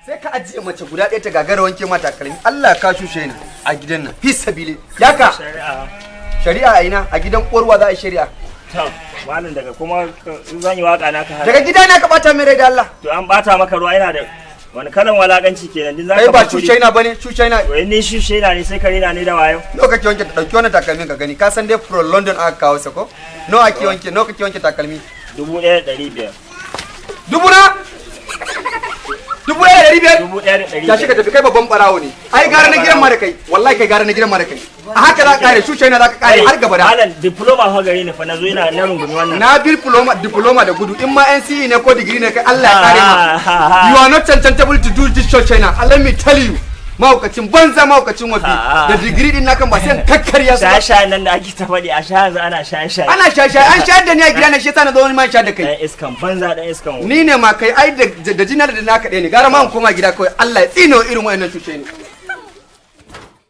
sai ka ajiye mace guda ɗaya ta gagara wanke mata takalmi. Allah ka shushe ni a gidan nan fi sabili yaka shari'a a ina a gidan uwarwa za a yi shari'a. Malam daga kuma zan yi waka na ka daga gida na ka bata mai rai da Allah. To an bata maka ruwa ina da wani kalan walakanci kenan din zaka ba shushaina bane shushaina. Wai ni shushaina ne sai kare na ne da wayo. Nawa kake wanke dauki wannan takalmin ka gani ka san dai from London aka kawo sa ko? Nawa kake wanke takalmi? 1500. Dubu na? 1500? Tashi ka tafi kai babban barawo ne. Ai gara na gidan ma da kai. Wallahi kai gara na gidan ma da kai. A haka za ka kare shushaina za ka kare har gaba da. Malam diploma fa gare ni fa nazo ina na rungumi wannan. Na diploma da gudu in ma NCE ne ko degree ne kai Allah ya kare ma. You are not chancellable to do this shushaina. Let me tell you. Mahaukacin banza mahaukacin wafi da digiri din nakan ba sai kakkarya su. Shasha nan da ake ta faɗi a sha yanzu ana shasha. Ana shasha an shayar da ni a gida na shi yasa na zo wani man sha da kai. Dan iskan banza dan iskan. Ni ne ma kai ai da jinar da naka ɗaya ne gara ma in koma gida kawai Allah ya tsino irin wayannan cuce ne.